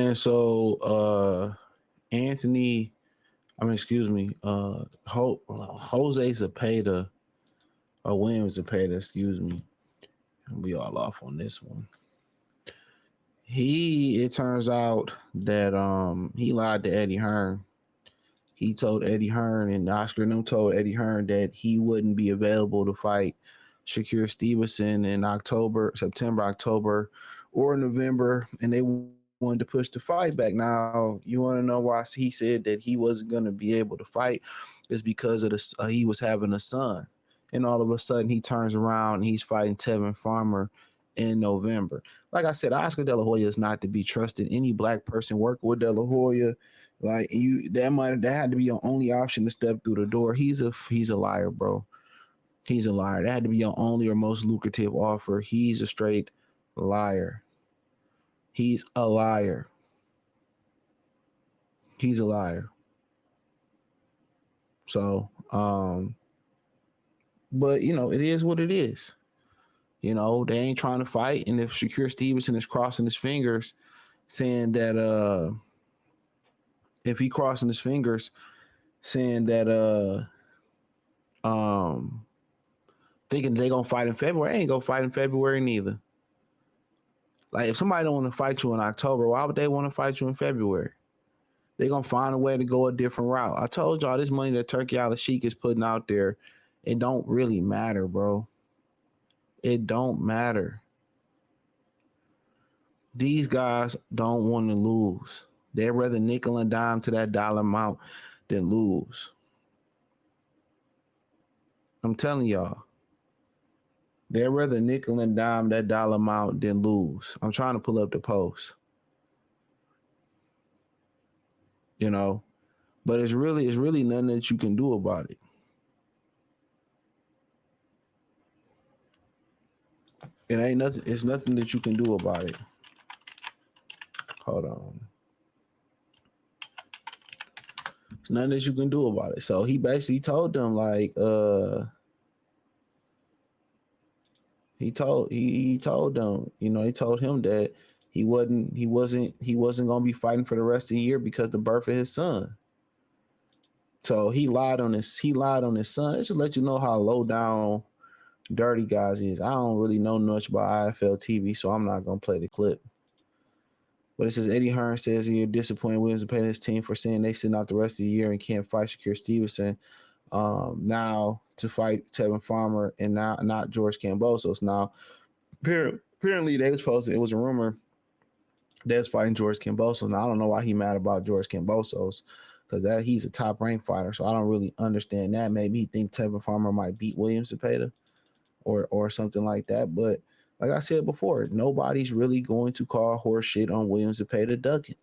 man. So Anthony, I mean, excuse me, Jose Zepeda, or William Zepeda, excuse me. We all off on this one. It turns out that he lied to Eddie Hearn. He told Eddie Hearn, and Oscar and them told Eddie Hearn that he wouldn't be available to fight Shakur Stevenson in September, October, or November, and they wanted to push the fight back. Now, you want to know why he said that he wasn't going to be able to fight? Is because of he was having a son, and all of a sudden he turns around and he's fighting Tevin Farmer in November. Like I said, Oscar De La Hoya is not to be trusted. Any black person working with De La Hoya, like that had to be your only option to step through the door. He's a liar, bro. He's a liar. That had to be your only or most lucrative offer. He's a straight liar. He's a liar. He's a liar. So, but it is what it is. They ain't trying to fight. And if Shakur Stevenson is crossing his fingers, saying that if he crossing his fingers, saying that thinking they gonna fight in February, I ain't gonna fight in February neither. Like if somebody don't want to fight you in October, why would they want to fight you in February? They gonna find a way to go a different route. I told y'all this money that Turkey Al Sheik is putting out there, it don't really matter, bro. It don't matter. These guys don't want to lose. They'd rather nickel and dime to that dollar amount than lose. I'm telling y'all. They'd rather nickel and dime that dollar amount than lose. I'm trying to pull up the post. But it's really nothing that you can do about it. It ain't nothing. It's nothing that you can do about it. Hold on. It's nothing that you can do about it. So he basically told them like, he told them, he told him that he wasn't gonna be fighting for the rest of the year because the birth of his son. So he lied on his son. Let's just let you know how low down dirty guys is. I don't really know much about IFL TV, so I'm not gonna play the clip. But it says Eddie Hearn says he disappointed Williams and paying his team for saying they sitting out the rest of the year and can't fight Shakur Stevenson now to fight Tevin Farmer and now not George Kambosos. Now apparently they was posted. It was a rumor they was fighting George Kambosos. Now I don't know why he mad about George Kambosos because that he's a top ranked fighter. So I don't really understand that. Maybe he think Tevin Farmer might beat William Zepeda or something like that. But like I said before, nobody's really going to call horse shit on William Zepeda Duggan.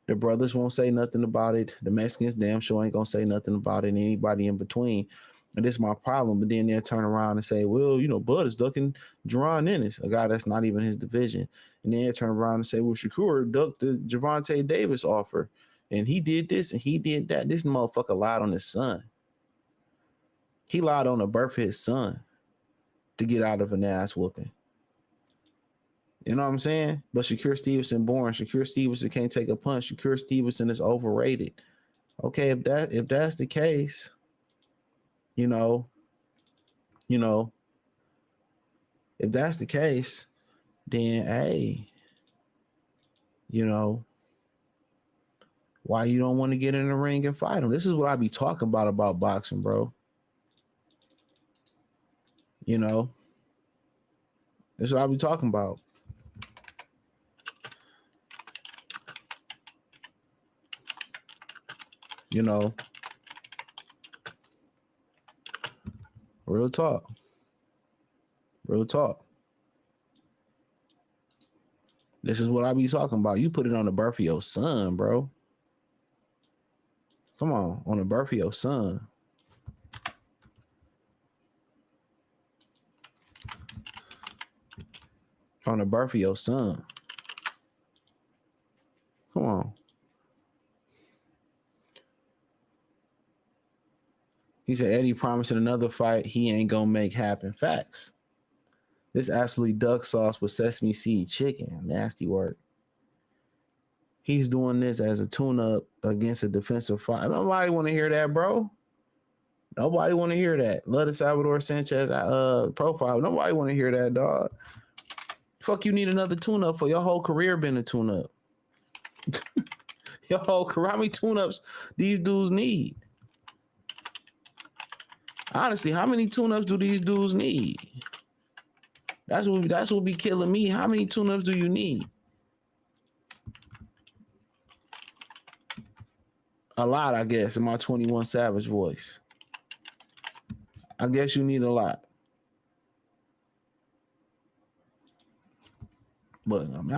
The brothers won't say nothing about it. The Mexicans damn sure ain't gonna say nothing about it. And anybody in between. And this is my problem. But then they'll turn around and say, well, Bud is ducking Jaron Ennis, a guy that's not even his division. And then they'll turn around and say, well, Shakur ducked the Gervonta Davis offer. And he did this and he did that. This motherfucker lied on his son. He lied on the birth of his son to get out of an ass whooping. You know what I'm saying? But Shakur Stevenson born. Shakur Stevenson can't take a punch. Shakur Stevenson is overrated. Okay, if that's the case, if that's the case, then hey, why you don't want to get in the ring and fight him? This is what I be talking about boxing, bro. That's what I be talking about. Real talk. Real talk. This is what I be talking about. You put it on the birth of your son, bro. Come on the birth of your son. On the birth of your son. Come on. He said Eddie promising another fight he ain't gonna make happen. Facts. This absolutely duck sauce with sesame seed chicken. Nasty work. He's doing this as a tune-up against a defensive fight. Nobody want to hear that, bro. Nobody want to hear that. Love the Salvador Sanchez profile. Nobody want to hear that, dog. Fuck, you need another tune-up for your whole career been a tune-up. Your whole career, how many tune-ups these dudes need? Honestly, how many tune-ups do these dudes need? That's what be killing me. How many tune-ups do you need? A lot, I guess, in my 21 Savage voice. I guess you need a lot. But I mean,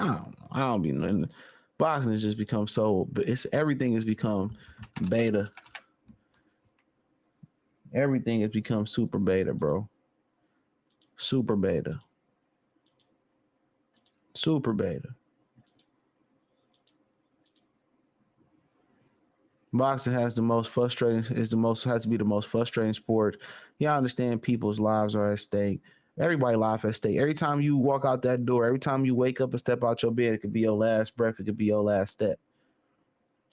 I don't be nothing. Boxing has just become so, everything has become beta. Everything has become super beta, bro. Super beta. Super beta. Boxing has to be the most frustrating sport. Yeah, I understand people's lives are at stake. Everybody's life at stake. Every time you walk out that door, every time you wake up and step out your bed, it could be your last breath, it could be your last step.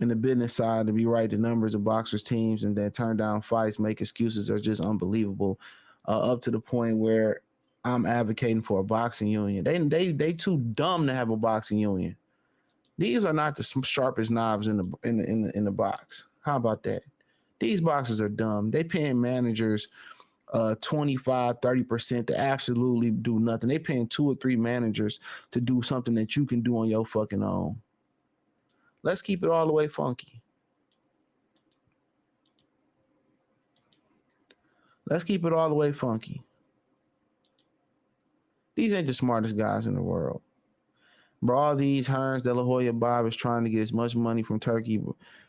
In the business side, to be right, the numbers of boxers teams and then turn down fights, make excuses are just unbelievable. Up to the point where I'm advocating for a boxing union. They too dumb to have a boxing union. These are not the sharpest knives in the box. How about that? These boxers are dumb. They paying managers 25, 30% to absolutely do nothing. They paying 2 or 3 managers to do something that you can do on your fucking own. Let's keep it all the way funky. Let's keep it all the way funky. These ain't the smartest guys in the world. Bro, all these Hearns, De La Hoya, Bob is trying to get as much money from Turkey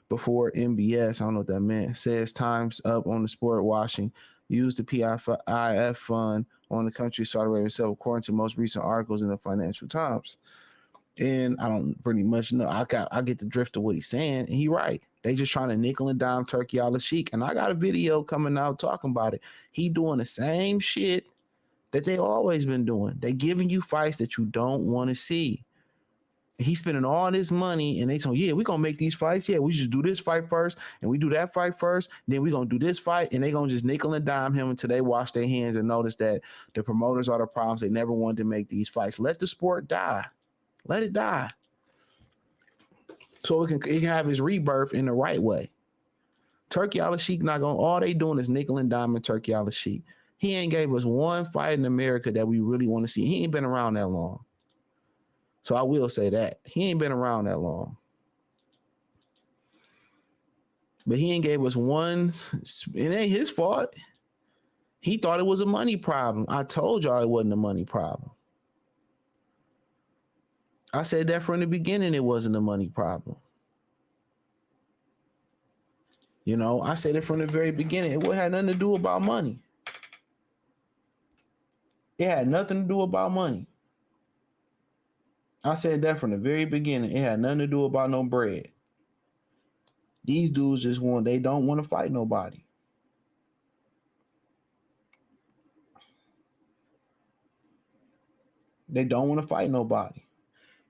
before MBS, I don't know what that meant, says time's up on the sport washing. Use the PIF fund on the country Saudi Arabia itself, according to most recent articles in the Financial Times. And I don't pretty much know. I get the drift of what he's saying. And he right. They just trying to nickel and dime Turkey al-Sheikh. And I got a video coming out talking about it. He doing the same shit that they always been doing. They giving you fights that you don't want to see. He's spending all this money and they told, yeah, we're going to make these fights. Yeah, we just do this fight first and we do that fight first. Then we're going to do this fight and they're going to just nickel and dime him until they wash their hands and notice that the promoters are the problems. They never wanted to make these fights. Let the sport die. Let it die. So it can have his rebirth in the right way. Turkey al-Sheikh not going, all they doing is nickel and dime Turkey al-Sheikh. He ain't gave us one fight in America that we really want to see. He ain't been around that long. So I will say that. He ain't been around that long. But he ain't gave us one. It ain't his fault. He thought it was a money problem. I told y'all it wasn't a money problem. I said that from the beginning, it wasn't a money problem. You know, I said it from the very beginning. It had nothing to do about money. It had nothing to do about money. I said that from the very beginning. It had nothing to do about no bread. These dudes they don't want to fight nobody. They don't want to fight nobody.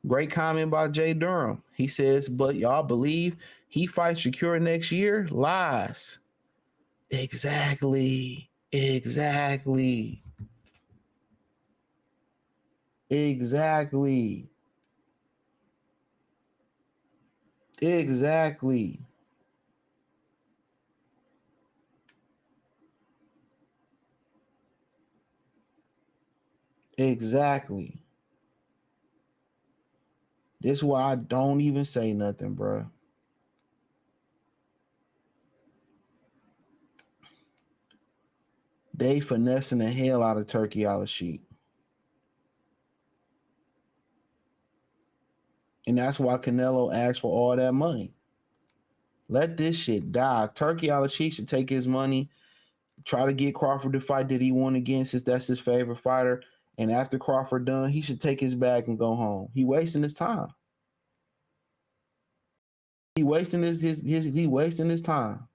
Great comment by Jay Durham. He says, but y'all believe he fights Shakur next year? Lies. Exactly. Exactly. Exactly. Exactly. Exactly. This is why I don't even say nothing, bro. They finessing the hell out of Turkey al-Sheikh. And that's why Canelo asked for all that money. Let this shit die. Turkey al-Sheikh should take his money, try to get Crawford to fight that he won against, since that's his favorite fighter. And after Crawford done, he should take his bag and go home. He wasting his time. He wasting he wasting his time.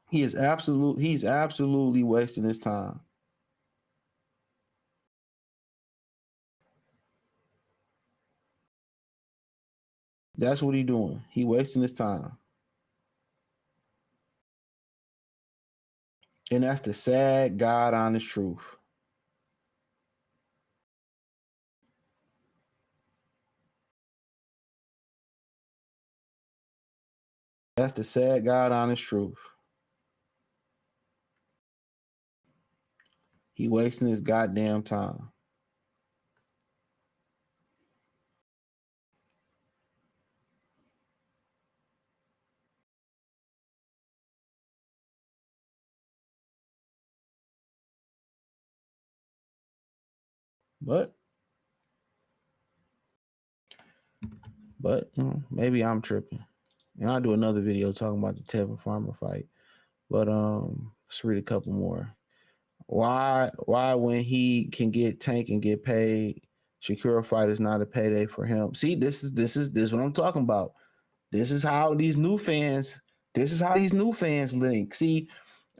He's absolutely wasting his time. That's what he doing. He wasting his time. And that's the sad, God honest truth. That's the sad, God honest truth. He wasting his goddamn time. But maybe I'm tripping. And I'll do another video talking about the Tevin Farmer fight. But let's read a couple more. Why when he can get Tank and get paid, Shakur fight is not a payday for him. See, this is what I'm talking about. This is how these new fans, link. See,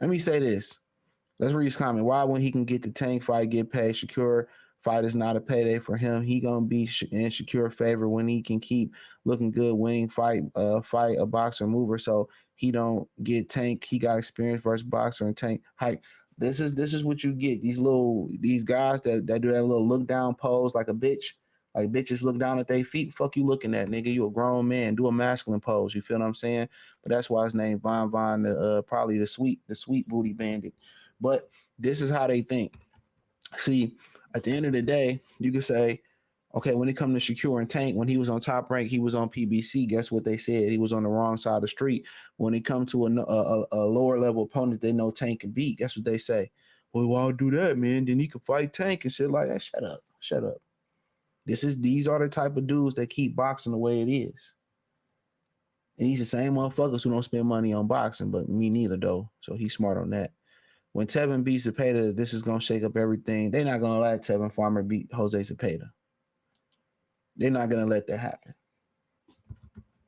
let me say this. Let's read his comment. Why when he can get the Tank fight, get paid, Shakur fight is not a payday for him. He gonna be in Shakur favor when he can keep looking good, winning fight a boxer mover. So he don't get Tank. He got experience versus boxer and Tank hype. This is what you get. These guys that do that little look down pose like a bitch. Like bitches look down at their feet. Fuck you looking at, nigga. You a grown man. Do a masculine pose. You feel what I'm saying? But that's why his name Von, probably the sweet booty bandit. But this is how they think. See, at the end of the day, you could say, okay, when it comes to Shakur and Tank, when he was on Top Rank, he was on PBC. Guess what they said? He was on the wrong side of the street. When it comes to a lower level opponent, they know Tank can beat. Guess what they say? Well, why do that, man? Then he could fight Tank and shit like that. Shut up. Shut up. These are the type of dudes that keep boxing the way it is. And he's the same motherfuckers who don't spend money on boxing, but me neither though. So he's smart on that. When Tevin beats Zepeda, this is gonna shake up everything. They're not gonna let Tevin Farmer beat Jose Zepeda. They're not gonna let that happen.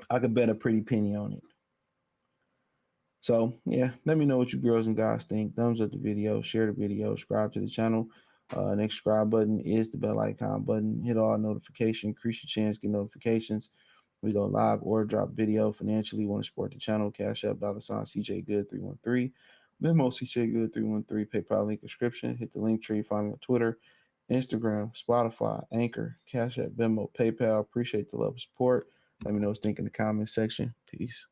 I could bet a pretty penny on it. So yeah, let me know what you girls and guys think. Thumbs up the video, share the video, subscribe to the channel. Next subscribe button is the bell icon button. Hit all notifications, increase your chance, get notifications. We go live or drop video financially. Want to support the channel? Cash App $ CJ Good 313. Venmo CJ Good 313. PayPal link description. Hit the link tree. Find me on Twitter, Instagram, Spotify, Anchor, Cash App, Venmo, PayPal. Appreciate the love and support. Let me know what you think in the comment section. Peace.